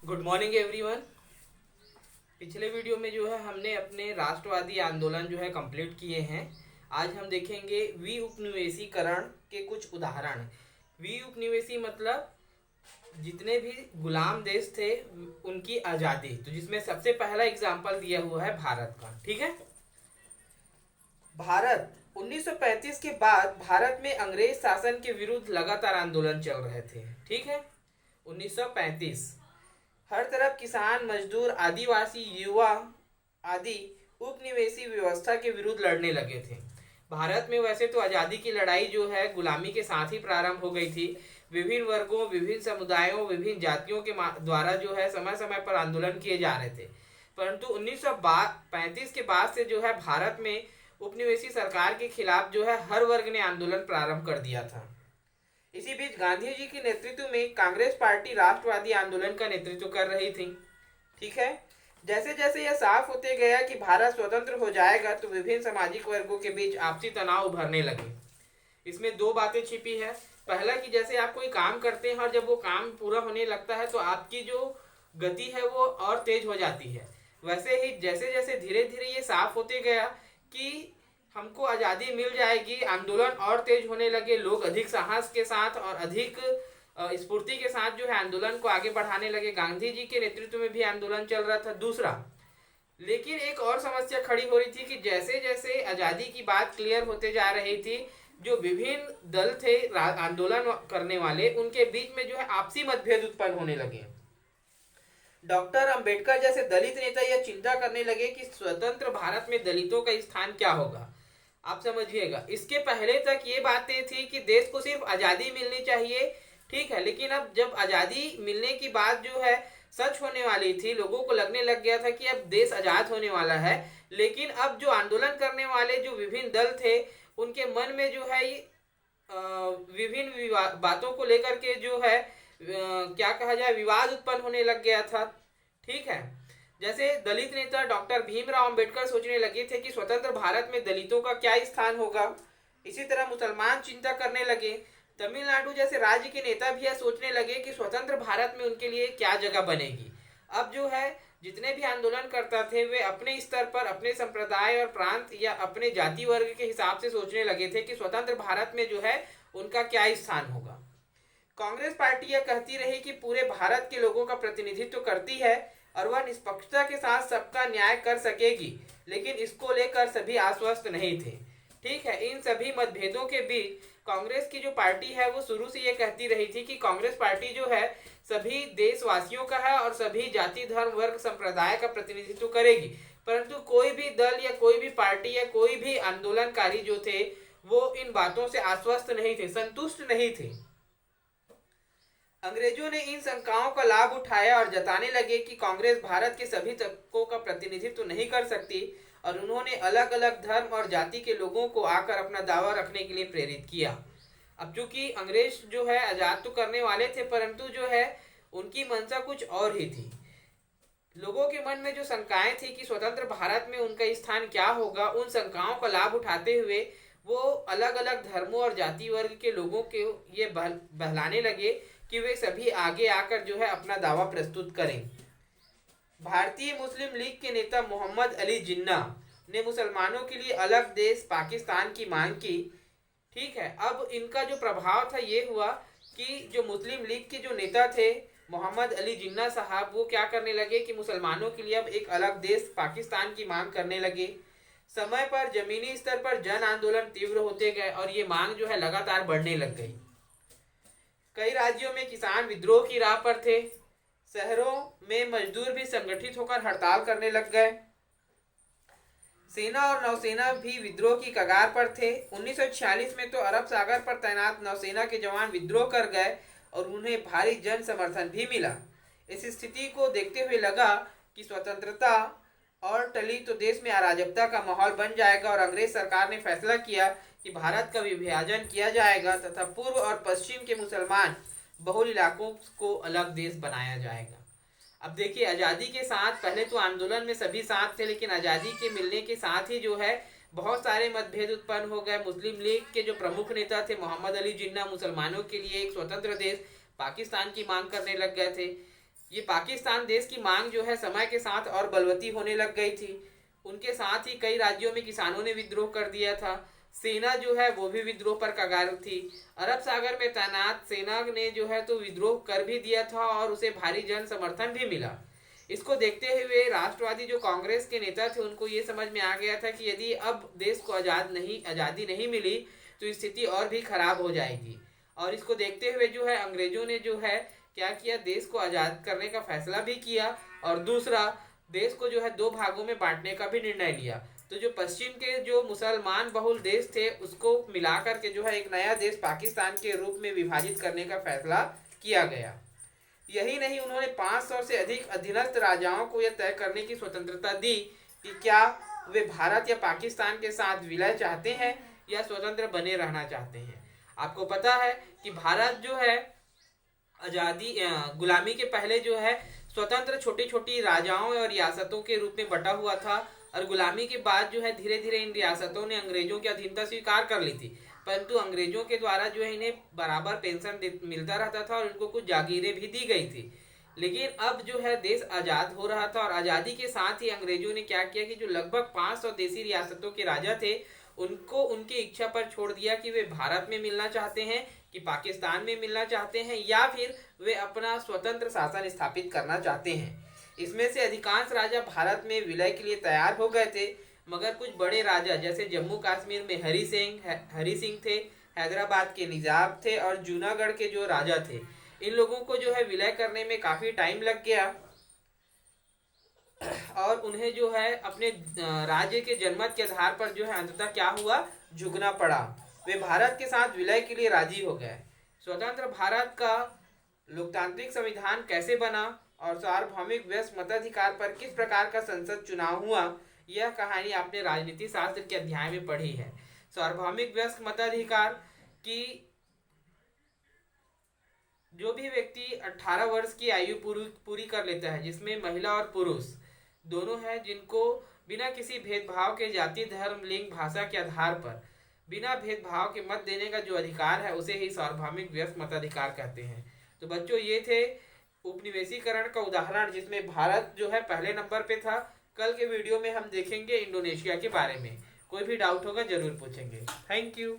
Good morning everyone. पिछले video में जो है हमने अपने राष्ट्रवादी आंदोलन जो है कंप्लीट किए हैं। आज हम देखेंगे विउपनिवेशीकरण के कुछ उदाहरण। विउपनिवेशी मतलब जितने भी गुलाम देश थे उनकी आज़ादी, तो जिसमें सबसे पहला एग्जाम्पल दिया हुआ है भारत का। ठीक है। भारत 1935 के बाद भारत में अंग्रेज शासन के विरुद्ध लगातार आंदोलन चल रहे थे। ठीक है। 1935 हर तरफ किसान, मजदूर, आदिवासी, युवा आदि उपनिवेशी व्यवस्था के विरुद्ध लड़ने लगे थे। भारत में वैसे तो आज़ादी की लड़ाई जो है गुलामी के साथ ही प्रारंभ हो गई थी। विभिन्न वर्गों, विभिन्न समुदायों, विभिन्न जातियों के द्वारा जो है समय समय पर आंदोलन किए जा रहे थे। परंतु 1935 के बाद से जो है भारत में उपनिवेशी सरकार के खिलाफ जो है हर वर्ग ने आंदोलन प्रारंभ कर दिया था। इसी बीच गांधी जी के नेतृत्व में कांग्रेस पार्टी राष्ट्रवादी आंदोलन का नेतृत्व कर रही थी। ठीक है। जैसे जैसे यह साफ होते गया कि भारत स्वतंत्र हो जाएगा तो विभिन्न सामाजिक वर्गों के बीच आपसी तनाव उभरने लगे। इसमें दो बातें छिपी है। पहला कि जैसे आप कोई काम करते हैं और जब वो काम पूरा होने लगता है तो आपकी जो गति है वो और तेज हो जाती है। वैसे ही जैसे जैसे धीरे धीरे ये साफ होते गया कि हमको आज़ादी मिल जाएगी, आंदोलन और तेज होने लगे। लोग अधिक साहस के साथ और अधिक स्फूर्ति के साथ जो है आंदोलन को आगे बढ़ाने लगे। गांधी जी के नेतृत्व में भी आंदोलन चल रहा था। दूसरा, लेकिन एक और समस्या खड़ी हो रही थी कि जैसे जैसे आज़ादी की बात क्लियर होते जा रही थी, जो विभिन्न दल थे आंदोलन करने वाले, उनके बीच में जो है आपसी मतभेद उत्पन्न होने लगे। डॉक्टर अंबेडकर जैसे दलित नेता यह चिंता करने लगे कि स्वतंत्र भारत में दलितों का स्थान क्या होगा। आप समझिएगा, इसके पहले तक ये बातें थी कि देश को सिर्फ आज़ादी मिलनी चाहिए। ठीक है। लेकिन अब जब आज़ादी मिलने की बात जो है सच होने वाली थी, लोगों को लगने लग गया था कि अब देश आज़ाद होने वाला है। लेकिन अब जो आंदोलन करने वाले जो विभिन्न दल थे उनके मन में जो है विभिन्न बातों को लेकर के जो है क्या कहा जाए, विवाद उत्पन्न होने लग गया था। ठीक है। जैसे दलित नेता डॉक्टर भीमराव अंबेडकर सोचने लगे थे कि स्वतंत्र भारत में दलितों का क्या स्थान होगा। इसी तरह मुसलमान चिंता करने लगे। तमिलनाडु जैसे राज्य के नेता भी यह सोचने लगे कि स्वतंत्र भारत में उनके लिए क्या जगह बनेगी। अब जो है जितने भी आंदोलन करता थे वे अपने स्तर पर, अपने संप्रदाय और प्रांत या अपने जाति वर्ग के हिसाब से सोचने लगे थे कि स्वतंत्र भारत में जो है उनका क्या स्थान होगा। कांग्रेस पार्टी यह कहती रही कि पूरे भारत के लोगों का प्रतिनिधित्व करती है और वह निष्पक्षता के साथ सबका न्याय कर सकेगी, लेकिन इसको लेकर सभी आश्वस्त नहीं थे। ठीक है। इन सभी मतभेदों के बीच कांग्रेस की जो पार्टी है वो शुरू से ये कहती रही थी कि कांग्रेस पार्टी जो है सभी देशवासियों का है और सभी जाति, धर्म, वर्ग, संप्रदाय का प्रतिनिधित्व करेगी। परंतु कोई भी दल या कोई भी पार्टी या कोई भी आंदोलनकारी जो थे वो इन बातों से आश्वस्त नहीं थे, संतुष्ट नहीं थे। अंग्रेजों ने इन शंकाओं का लाभ उठाया और जताने लगे कि कांग्रेस भारत के सभी तबकों का प्रतिनिधित्व नहीं कर सकती, और उन्होंने अलग अलग धर्म और जाति के लोगों को आकर अपना दावा रखने के लिए प्रेरित किया। अब चूंकि अंग्रेज जो है आज़ाद तो करने वाले थे, परंतु जो है उनकी मंशा कुछ और ही थी। लोगों के मन में जो शंकाएं थी कि स्वतंत्र भारत में उनका स्थान क्या होगा, उन शंकाओं का लाभ उठाते हुए वो अलग अलग धर्मों और जाति वर्ग के लोगों के ये बहलाने लगे कि वे सभी आगे आकर जो है अपना दावा प्रस्तुत करें। भारतीय मुस्लिम लीग के नेता मोहम्मद अली जिन्ना ने मुसलमानों के लिए अलग देश पाकिस्तान की मांग की। ठीक है। अब इनका जो प्रभाव था ये हुआ कि जो मुस्लिम लीग के जो नेता थे मोहम्मद अली जिन्ना साहब, वो क्या करने लगे कि मुसलमानों के लिए अब एक अलग देश पाकिस्तान की मांग करने लगे। समय पर जमीनी स्तर पर जन आंदोलन तीव्र होते गए और ये मांग जो है लगातार बढ़ने लग गई। कई राज्यों में किसान विद्रोह की राह पर थे। शहरों में मजदूर भी संगठित होकर हड़ताल करने लग गए। सेना और नौसेना भी विद्रोह की कगार पर थे। 1946 में तो अरब सागर पर तैनात नौसेना के जवान विद्रोह कर गए और उन्हें भारी जन समर्थन भी मिला। इस स्थिति को देखते हुए लगा कि स्वतंत्रता और टली तो देश में अराजकता का माहौल बन जाएगा, और अंग्रेज सरकार ने फैसला किया कि भारत का विभाजन किया जाएगा तथा पूर्व और पश्चिम के मुसलमान बहुल इलाकों को अलग देश बनाया जाएगा। अब देखिए, आज़ादी के साथ पहले तो आंदोलन में सभी साथ थे, लेकिन आज़ादी के मिलने के साथ ही जो है बहुत सारे मतभेद उत्पन्न हो गए। मुस्लिम लीग के जो प्रमुख नेता थे मोहम्मद अली जिन्ना मुसलमानों के लिए एक स्वतंत्र देश पाकिस्तान की मांग करने लग गए थे। ये पाकिस्तान देश की मांग जो है समय के साथ और बलवती होने लग गई थी। उनके साथ ही कई राज्यों में किसानों ने विद्रोह कर दिया था। सेना जो है वो भी विद्रोह पर कगार थी। अरब सागर में तैनात सेना ने जो है तो विद्रोह कर भी दिया था और उसे भारी जन समर्थन भी मिला। इसको देखते हुए राष्ट्रवादी जो कांग्रेस के नेता थे उनको ये समझ में आ गया था कि यदि अब देश को आज़ादी नहीं मिली तो स्थिति और भी खराब हो जाएगी। और इसको देखते हुए जो है अंग्रेजों ने जो है क्या किया, देश को आज़ाद करने का फैसला भी किया और दूसरा देश को जो है दो भागों में बांटने का भी निर्णय लिया। तो जो पश्चिम के जो मुसलमान बहुल देश थे उसको मिलाकर के जो है एक नया देश पाकिस्तान के रूप में विभाजित करने का फैसला किया गया। यही नहीं, उन्होंने 500 से अधिक अधीनस्थ राजाओं को यह तय करने की स्वतंत्रता दी कि क्या वे भारत या पाकिस्तान के साथ विलय चाहते हैं या स्वतंत्र बने रहना चाहते हैं। आपको पता है कि भारत जो है आज़ादी गुलामी के पहले जो है स्वतंत्र छोटी छोटी राजाओं और रियासतों के रूप में बटा हुआ था और गुलामी के बाद जो है धीरे धीरे इन रियासतों ने अंग्रेजों की अधीनता स्वीकार कर ली थी, परंतु अंग्रेजों के द्वारा जो है इन्हें बराबर पेंशन मिलता रहता था और इनको कुछ जागीरें भी दी गई थी। लेकिन अब जो है देश आज़ाद हो रहा था और आज़ादी के साथ ही अंग्रेजों ने क्या किया कि जो लगभग 500 देसी रियासतों के राजा थे उनको उनकी इच्छा पर छोड़ दिया कि वे भारत में मिलना चाहते हैं कि पाकिस्तान में मिलना चाहते हैं या फिर वे अपना स्वतंत्र शासन स्थापित करना चाहते हैं। इसमें से अधिकांश राजा भारत में विलय के लिए तैयार हो गए थे, मगर कुछ बड़े राजा जैसे जम्मू कश्मीर में हरि सिंह थे, हैदराबाद के निजाम थे और जूनागढ़ के जो राजा थे, इन लोगों को जो है विलय करने में काफ़ी टाइम लग गया और उन्हें जो है अपने राज्य के जनमत के आधार पर जो है अंततः क्या हुआ, झुकना पड़ा। वे भारत के साथ विलय के लिए राजी हो गए। स्वतंत्र भारत का लोकतांत्रिक संविधान कैसे बना और सार्वभौमिक व्यस्क मताधिकार पर किस प्रकार का संसद चुनाव हुआ, यह कहानी आपने राजनीति शास्त्र के अध्याय में पढ़ी है। सार्वभौमिक व्यस्क मताधिकार की जो भी व्यक्ति 18 वर्ष की आयु पूरी कर लेता है, जिसमें महिला और पुरुष दोनों हैं, जिनको बिना किसी भेदभाव के जाति धर्म लिंग भाषा के आधार पर बिना भेदभाव के मत देने का जो अधिकार है उसे ही सार्वभौमिक व्यस्क मताधिकार कहते हैं। तो बच्चों ये थे उपनिवेशीकरण का उदाहरण जिसमें भारत जो है पहले नंबर पे था। कल के वीडियो में हम देखेंगे इंडोनेशिया के बारे में। कोई भी डाउट होगा जरूर पूछेंगे। Thank you.